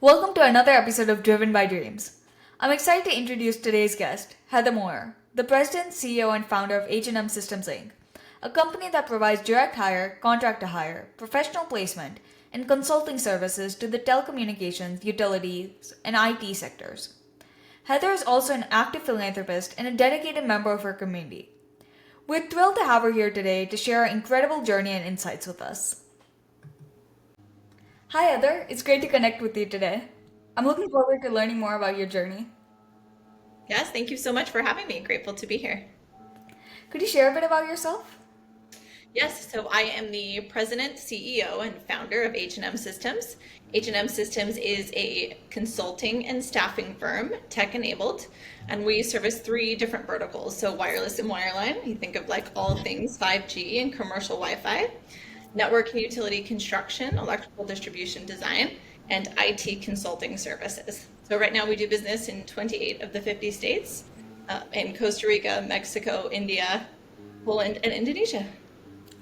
Welcome to another episode of Driven by Dreamz. I'm excited to introduce today's guest, Heather Moyer, the president, CEO, and founder of HNM Systems Inc., a company that provides direct hire, contract to hire, professional placement, and consulting services to the telecommunications, utilities, and IT sectors. Heather is also an active philanthropist and a dedicated member of her community. We're thrilled to have her here today to share her incredible journey and insights with us. Hi, Heather. It's great to connect with you today. I'm looking forward to learning more about your journey. Yes, thank you so much for having me. Grateful to be here. Could you share a bit about yourself? Yes, so I am the president, CEO, and founder of HNM Systems. HNM Systems is a consulting and staffing firm, tech enabled, and we service three different verticals. So wireless and wireline, you think of like all things 5G and commercial Wi-Fi, network and utility construction, electrical distribution design, and IT consulting services. So right now we do business in 28 of the 50 states, in Costa Rica, Mexico, India, Poland, and Indonesia.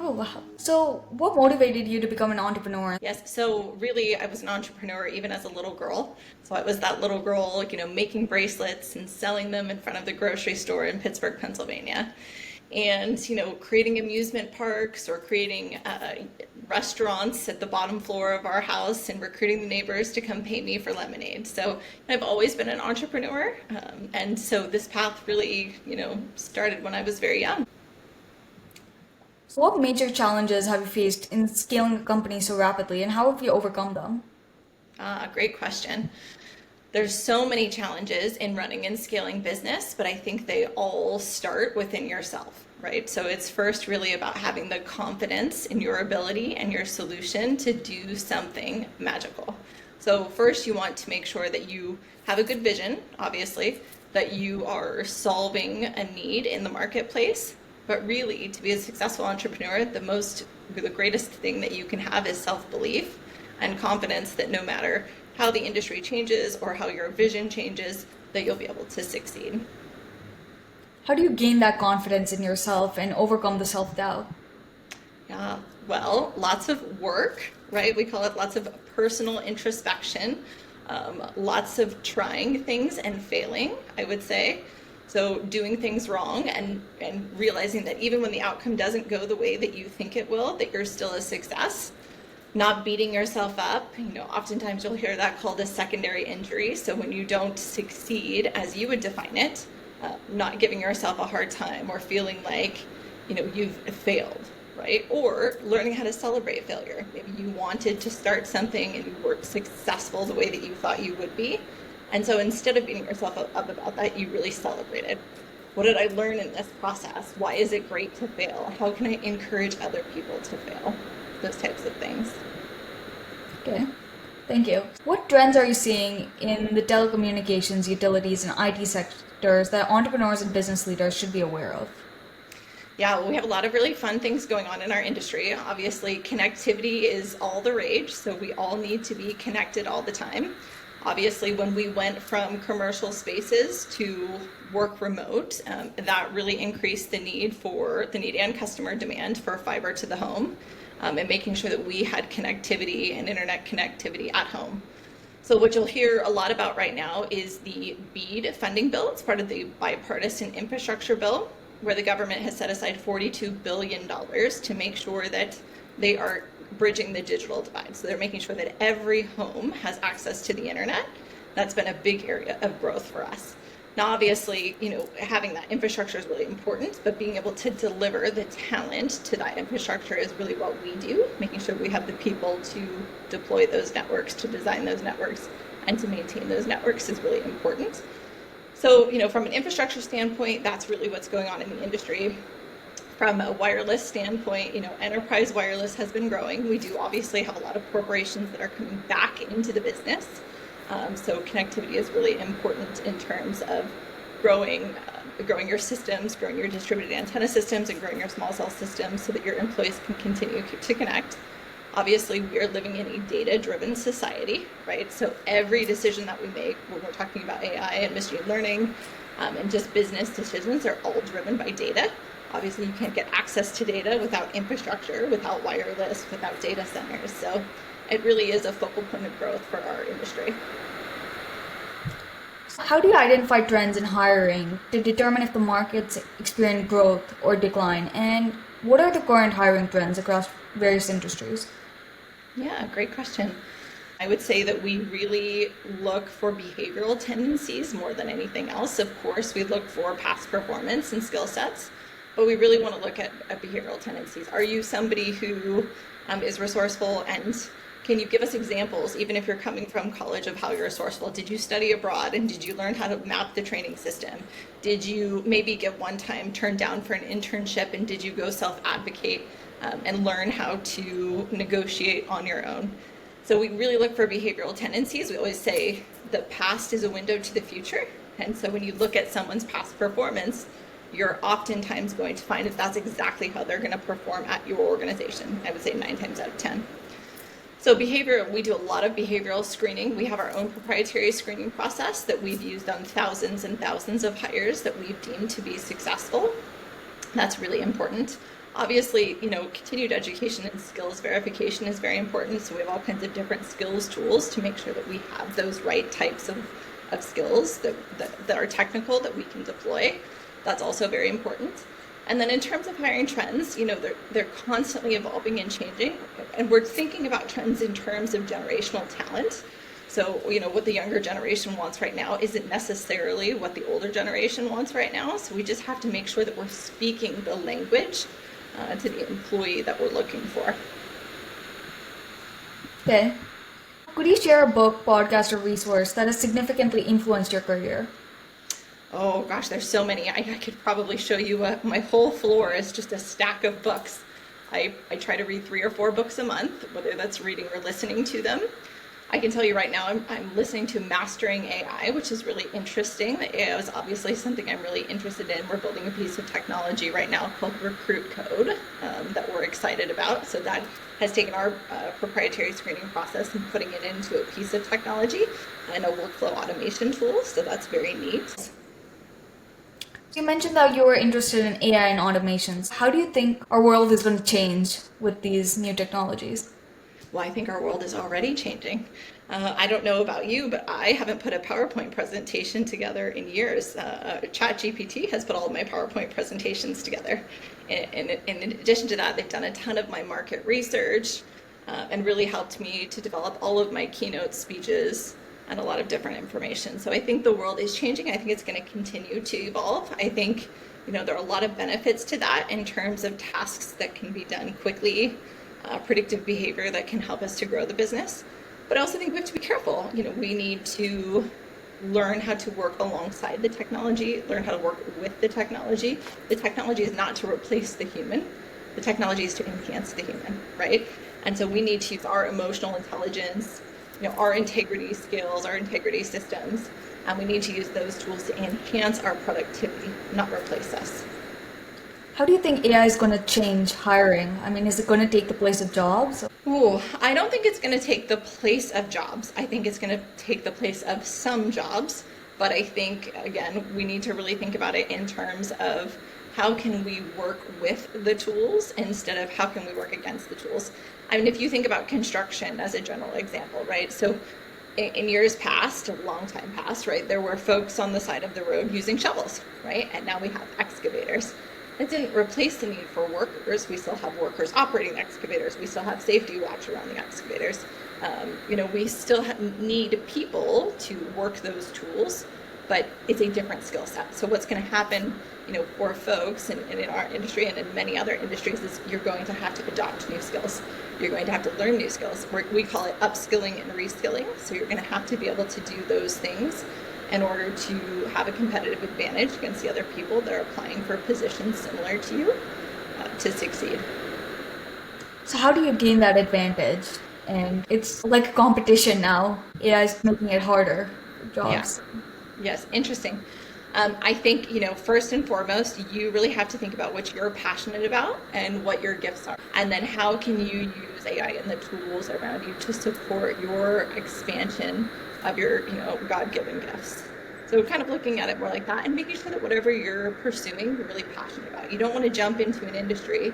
Oh, wow. So, what motivated you to become an entrepreneur? Yes, so really I was an entrepreneur even as a little girl. So I was that little girl, making bracelets and selling them in front of the grocery store in Pittsburgh, Pennsylvania. And, creating amusement parks or creating restaurants at the bottom floor of our house and recruiting the neighbors to come pay me for lemonade. So I've always been an entrepreneur. And so this path really, started when I was very young. So what major challenges have you faced in scaling a company so rapidly, and how have you overcome them? Great question. There's so many challenges in running and scaling business, but I think they all start within yourself, right? So it's first really about having the confidence in your ability and your solution to do something magical. So first you want to make sure that you have a good vision, obviously, that you are solving a need in the marketplace. But really, to be a successful entrepreneur, the greatest thing that you can have is self-belief and confidence that no matter how the industry changes or how your vision changes, that you'll be able to succeed. How do you gain that confidence in yourself and overcome the self-doubt? Yeah, well, lots of work, right? We call it lots of personal introspection, lots of trying things and failing, I would say. So doing things wrong and realizing that even when the outcome doesn't go the way that you think it will, that you're still a success. Not beating yourself up. Oftentimes you'll hear that called a secondary injury. So when you don't succeed as you would define it, not giving yourself a hard time or feeling like, you've failed, right? Or learning how to celebrate failure. Maybe you wanted to start something and you weren't successful the way that you thought you would be. And so instead of beating yourself up about that, you really celebrated. What did I learn in this process? Why is it great to fail? How can I encourage other people to fail? Those types of things. Okay, thank you. What trends are you seeing in the telecommunications, utilities, and IT sectors that entrepreneurs and business leaders should be aware of? Yeah, well, we have a lot of really fun things going on in our industry. Obviously, connectivity is all the rage, so we all need to be connected all the time. Obviously, when we went from commercial spaces to work remote, that really increased the need and customer demand for fiber to the home, and making sure that we had connectivity and internet connectivity at home. So what you'll hear a lot about right now is the BEAD funding bill. It's part of the bipartisan infrastructure bill, where the government has set aside $42 billion to make sure that they are bridging the digital divide. So they're making sure that every home has access to the internet. That's been a big area of growth for us. Now, obviously, having that infrastructure is really important, but being able to deliver the talent to that infrastructure is really what we do, making sure we have the people to deploy those networks, to design those networks, and to maintain those networks is really important. So, from an infrastructure standpoint, that's really what's going on in the industry. From a wireless standpoint, enterprise wireless has been growing. We do obviously have a lot of corporations that are coming back into the business. So connectivity is really important in terms of growing your systems, growing your distributed antenna systems, and growing your small cell systems so that your employees can continue to connect. Obviously, we are living in a data-driven society, right? So every decision that we make, when we're talking about AI and machine learning, and just business decisions are all driven by data. Obviously, you can't get access to data without infrastructure, without wireless, without data centers. So it really is a focal point of growth for our industry. How do you identify trends in hiring to determine if the market's experience growth or decline? And what are the current hiring trends across various industries? Yeah, great question. I would say that we really look for behavioral tendencies more than anything else. Of course, we look for past performance and skill sets, but we really want to look at behavioral tendencies. Are you somebody who is resourceful, and can you give us examples, even if you're coming from college, of how you're resourceful? Did you study abroad, and did you learn how to map the training system? Did you maybe get one time turned down for an internship, and did you go self-advocate and learn how to negotiate on your own? So we really look for behavioral tendencies. We always say the past is a window to the future. And so when you look at someone's past performance, you're oftentimes going to find that that's exactly how they're going to perform at your organization. I would say 9 times out of 10. So behavior, we do a lot of behavioral screening. We have our own proprietary screening process that we've used on thousands and thousands of hires that we've deemed to be successful. That's really important. Obviously, continued education and skills verification is very important. So we have all kinds of different skills tools to make sure that we have those right types of skills that are technical that we can deploy. That's also very important. And then in terms of hiring trends, they're constantly evolving and changing. And we're thinking about trends in terms of generational talent. So, what the younger generation wants right now isn't necessarily what the older generation wants right now. So we just have to make sure that we're speaking the language to the employee that we're looking for. Okay. Could you share a book, podcast, or resource that has significantly influenced your career? Oh gosh, there's so many. I could probably show you my whole floor is just a stack of books. I try to read 3 or 4 books a month, whether that's reading or listening to them. I can tell you right now, I'm listening to Mastering AI, which is really interesting. AI is obviously something I'm really interested in. We're building a piece of technology right now called Recruit Code that we're excited about. So that has taken our proprietary screening process and putting it into a piece of technology and a workflow automation tool. So that's very neat. You mentioned that you were interested in AI and automations. How do you think our world is going to change with these new technologies? Well, I think our world is already changing. I don't know about you, but I haven't put a PowerPoint presentation together in years. ChatGPT has put all of my PowerPoint presentations together. And in addition to that, they've done a ton of my market research and really helped me to develop all of my keynote speeches and a lot of different information. So I think the world is changing. I think it's going to continue to evolve. I think, there are a lot of benefits to that in terms of tasks that can be done quickly, predictive behavior that can help us to grow the business. But I also think we have to be careful. We need to learn how to work alongside the technology, learn how to work with the technology. The technology is not to replace the human. The technology is to enhance the human, right? And so we need to use our emotional intelligence, our integrity skills, our integrity systems, and we need to use those tools to enhance our productivity, not replace us. How do you think AI is going to change hiring? Is it going to take the place of jobs? Ooh, I don't think it's going to take the place of jobs. I think it's going to take the place of some jobs. But I think, again, we need to really think about it in terms of how can we work with the tools instead of how can we work against the tools. If you think about construction as a general example, right? So in years past, a long time past, right, there were folks on the side of the road using shovels, right? And now we have excavators. It didn't replace the need for workers. We still have workers operating the excavators. We still have safety watch around the excavators. We still need people to work those tools, but it's a different skill set. So what's going to happen, for folks and in our industry and in many other industries is you're going to have to adopt new skills. You're going to have to learn new skills. We call it upskilling and reskilling. So you're going to have to be able to do those things in order to have a competitive advantage against the other people that are applying for positions similar to you to succeed. So how do you gain that advantage? And it's like a competition now. AI is making it harder for jobs. Yeah. Yes, interesting. I think, first and foremost, you really have to think about what you're passionate about and what your gifts are. And then how can you use AI and the tools around you to support your expansion of your, God-given gifts. So kind of looking at it more like that and making sure that whatever you're pursuing, you're really passionate about. You don't want to jump into an industry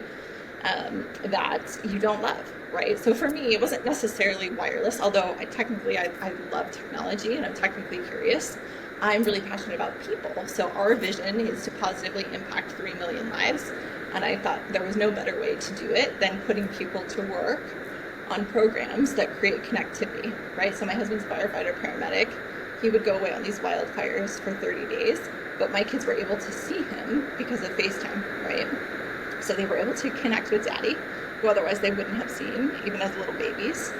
that you don't love, right? So for me, it wasn't necessarily wireless, although I love technology and I'm technically curious. I'm really passionate about people. So our vision is to positively impact 3 million lives. And I thought there was no better way to do it than putting people to work on programs that create connectivity, right? So my husband's firefighter paramedic. He would go away on these wildfires for 30 days, but my kids were able to see him because of FaceTime, right? So they were able to connect with daddy, who otherwise they wouldn't have seen, even as little babies,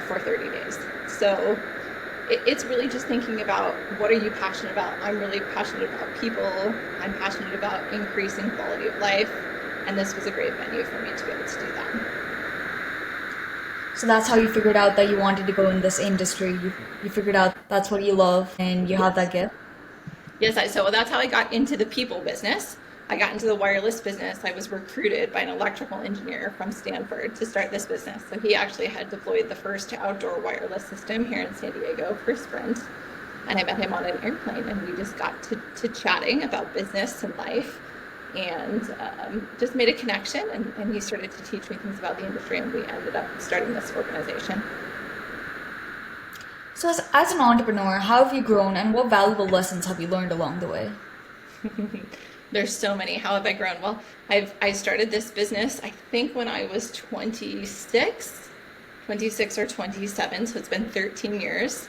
for 30 days. So it's really just thinking about what are you passionate about. I'm really passionate about people. I'm passionate about increasing quality of life. And this was a great venue for me to be able to do that. So that's how you figured out that you wanted to go in this industry. You figured out that's what you love and you have that gift. Yes, so that's how I got into the people business. I got into the wireless business. I was recruited by an electrical engineer from Stanford to start this business. So he actually had deployed the first outdoor wireless system here in San Diego for Sprint. And I met him on an airplane and we just got to chatting about business and life and just made a connection. And he started to teach me things about the industry and we ended up starting this organization. So as an entrepreneur, how have you grown and what valuable lessons have you learned along the way? There's so many. How have I grown? Well, I started this business, I think when I was 26 or 27. So it's been 13 years.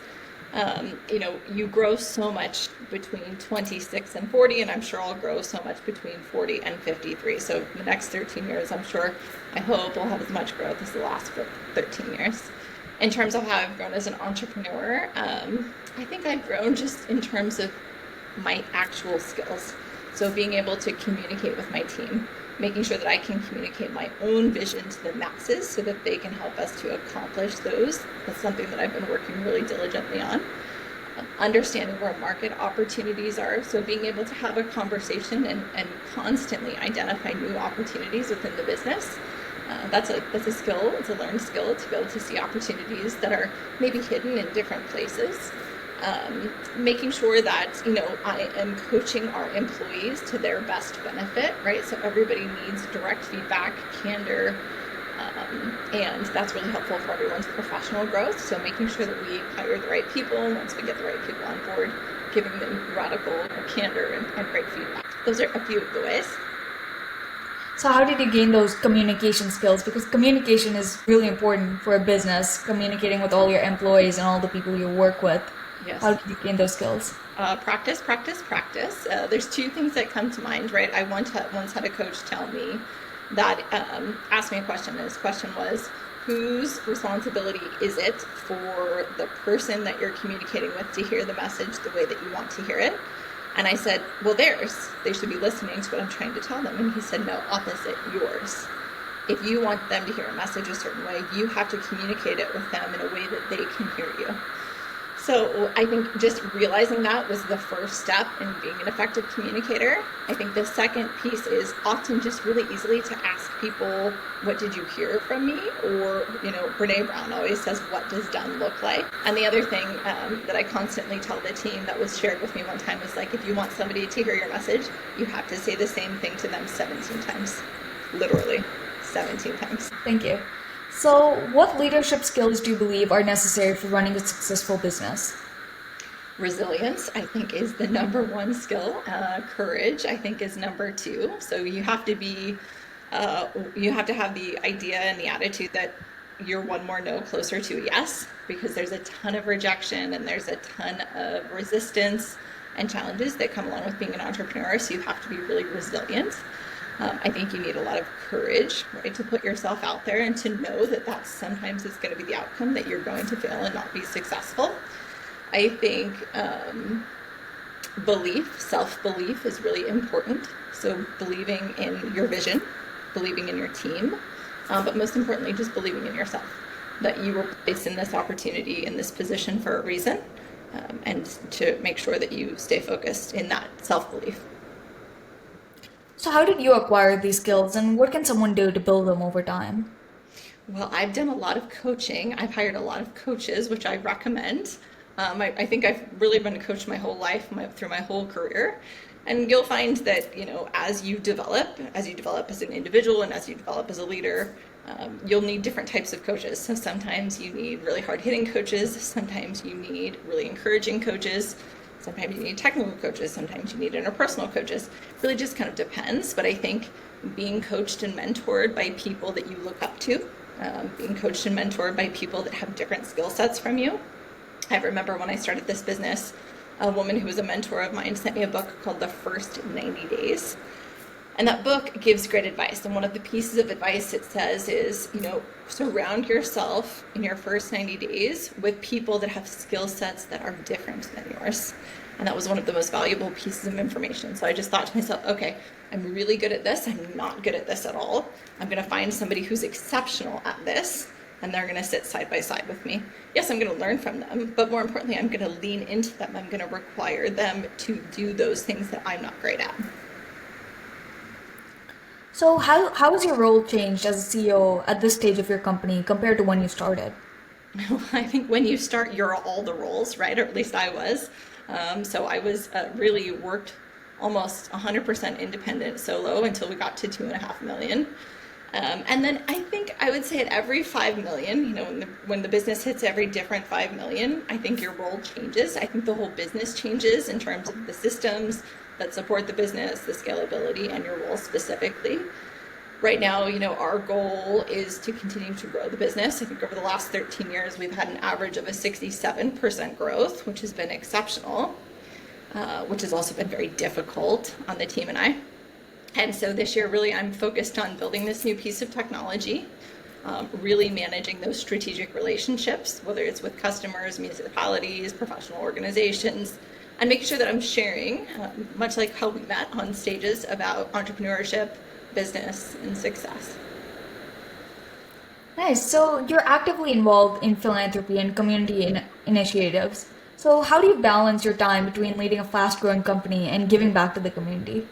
You grow so much between 26 and 40, and I'm sure I'll grow so much between 40 and 53. So the next 13 years, I hope we'll have as much growth as the last 13 years. In terms of how I've grown as an entrepreneur, I think I've grown just in terms of my actual skills. So being able to communicate with my team, making sure that I can communicate my own vision to the masses so that they can help us to accomplish those. That's something that I've been working really diligently on. Understanding where market opportunities are. So being able to have a conversation and constantly identify new opportunities within the business. That's a skill, it's a learned skill to be able to see opportunities that are maybe hidden in different places. Making sure that, I am coaching our employees to their best benefit, right? So everybody needs direct feedback, candor, and that's really helpful for everyone's professional growth. So making sure that we hire the right people, once we get the right people on board, giving them radical candor and great feedback. Those are a few of the ways. So how did you gain those communication skills? Because communication is really important for a business, communicating with all your employees and all the people you work with. Yes. How did you gain those skills? Practice. There's two things that come to mind, right? I once had a coach tell me that, asked me a question, and his question was, whose responsibility is it for the person that you're communicating with to hear the message the way that you want to hear it? And I said, well, theirs. They should be listening to what I'm trying to tell them. And he said, no, opposite, yours. If you want them to hear a message a certain way, you have to communicate it with them in a way that they can hear you. So I think just realizing that was the first step in being an effective communicator. I think the second piece is often just really easily to ask people, what did you hear from me? Or, Brene Brown always says, what does done look like? And the other thing that I constantly tell the team that was shared with me one time was like, if you want somebody to hear your message, you have to say the same thing to them 17 times. Literally 17 times. Thank you. So, what leadership skills do you believe are necessary for running a successful business? Resilience, I think, is the number one skill. Courage, I think, is number two. So you have to have the idea and the attitude that you're one more no closer to a yes, because there's a ton of rejection and there's a ton of resistance and challenges that come along with being an entrepreneur. So you have to be really resilient. I think you need a lot of courage, right, to put yourself out there and to know that sometimes is going to be the outcome, that you're going to fail and not be successful. I think self-belief is really important. So believing in your vision, believing in your team, but most importantly, just believing in yourself, that you were placed in this opportunity, in this position for a reason, and to make sure that you stay focused in that self-belief. So how did you acquire these skills and what can someone do to build them over time? Well, I've done a lot of coaching. I've hired a lot of coaches, which I recommend. I think I've really been a coach my whole life, through my whole career. And you'll find that, as you develop as an individual and as you develop as a leader, you'll need different types of coaches. So sometimes you need really hard-hitting coaches, sometimes you need really encouraging coaches, sometimes you need technical coaches, sometimes you need interpersonal coaches. It really just kind of depends, but I think being coached and mentored by people that you look up to, being coached and mentored by people that have different skill sets from you. I remember when I started this business, a woman who was a mentor of mine sent me a book called The First 90 Days. And that book gives great advice. And one of the pieces of advice it says is, surround yourself in your first 90 days with people that have skill sets that are different than yours. And that was one of the most valuable pieces of information. So I just thought to myself, okay, I'm really good at this. I'm not good at this at all. I'm going to find somebody who's exceptional at this, and they're going to sit side by side with me. Yes, I'm going to learn from them, but more importantly, I'm going to lean into them. I'm going to require them to do those things that I'm not great at. So how has your role changed as a CEO at this stage of your company compared to when you started? I think when you start, you're all the roles, right? Or at least I was. So I was really worked almost 100% independent solo until we got to 2.5 million. And then I think I would say at every 5 million, when the business hits every different 5 million, I think your role changes. I think the whole business changes in terms of the systems that support the business, the scalability, and your role specifically. Right now, our goal is to continue to grow the business. I think over the last 13 years, we've had an average of a 67% growth, which has been exceptional, which has also been very difficult on the team and I. And so this year, really, I'm focused on building this new piece of technology, really managing those strategic relationships, whether it's with customers, municipalities, professional organizations, and making sure that I'm sharing, much like how we met on stages, about entrepreneurship, business, and success. Nice. So you're actively involved in philanthropy and community initiatives. So how do you balance your time between leading a fast-growing company and giving back to the community?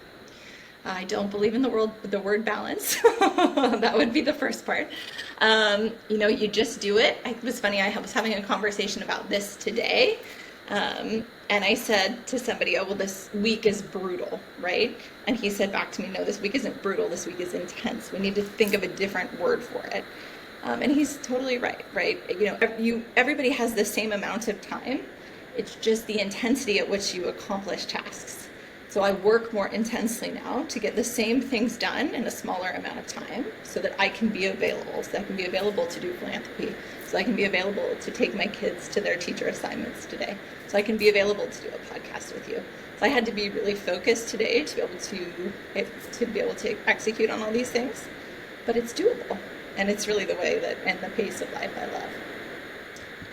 I don't believe in the word balance. That would be the first part. You just do it. It was funny, I was having a conversation about this today. And I said to somebody, oh, well, this week is brutal, right? And he said back to me, no, this week isn't brutal. This week is intense. We need to think of a different word for it. And he's totally right? Everybody has the same amount of time. It's just the intensity at which you accomplish tasks. So I work more intensely now to get the same things done in a smaller amount of time so that I can be available. So I can be available to do philanthropy. So I can be available to take my kids to their teacher assignments today. So I can be available to do a podcast with you. So I had to be really focused today to be able to execute on all these things. But it's doable. And it's really the way that, and the pace of life I love.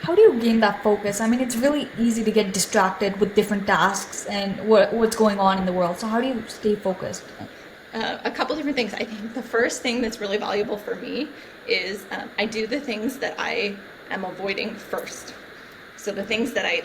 How do you gain that focus? I mean, it's really easy to get distracted with different tasks and what's going on in the world. So how do you stay focused? A couple different things. I think the first thing that's really valuable for me is I do the things that I am avoiding first. So the things that I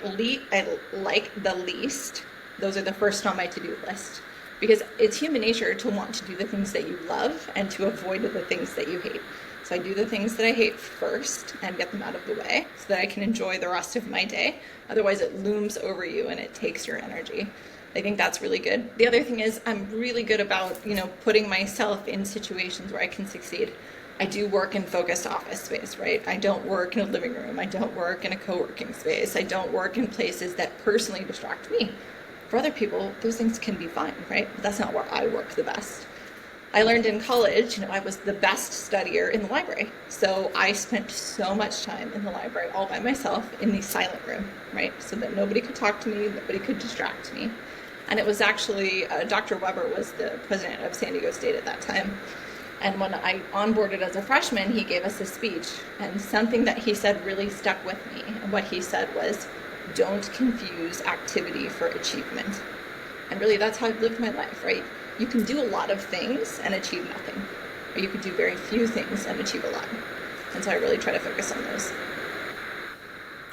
like the least, those are the first on my to-do list. Because it's human nature to want to do the things that you love and to avoid the things that you hate. So I do the things that I hate first and get them out of the way so that I can enjoy the rest of my day. Otherwise it looms over you and it takes your energy. I think that's really good. The other thing is I'm really good about, putting myself in situations where I can succeed. I do work in focused office space, right? I don't work in a living room. I don't work in a co-working space. I don't work in places that personally distract me. For other people, those things can be fine, right? But that's not where I work the best. I learned in college, I was the best studier in the library. So I spent so much time in the library all by myself in the silent room, right? So that nobody could talk to me, nobody could distract me. And it was actually, Dr. Weber was the president of San Diego State at that time. And when I onboarded as a freshman, he gave us a speech. And something that he said really stuck with me. And what he said was, don't confuse activity for achievement. And really that's how I've lived my life, right? You can do a lot of things and achieve nothing. Or you could do very few things and achieve a lot. And so I really try to focus on those.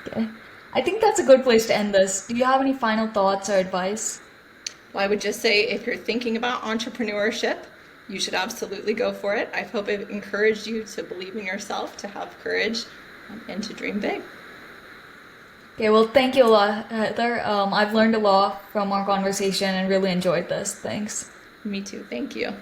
Okay. I think that's a good place to end this. Do you have any final thoughts or advice? Well, I would just say if you're thinking about entrepreneurship, you should absolutely go for it. I hope I've encouraged you to believe in yourself, to have courage, and to dream big. Okay, well, thank you a lot, Heather. I've learned a lot from our conversation and really enjoyed this. Thanks. Me too. Thank you.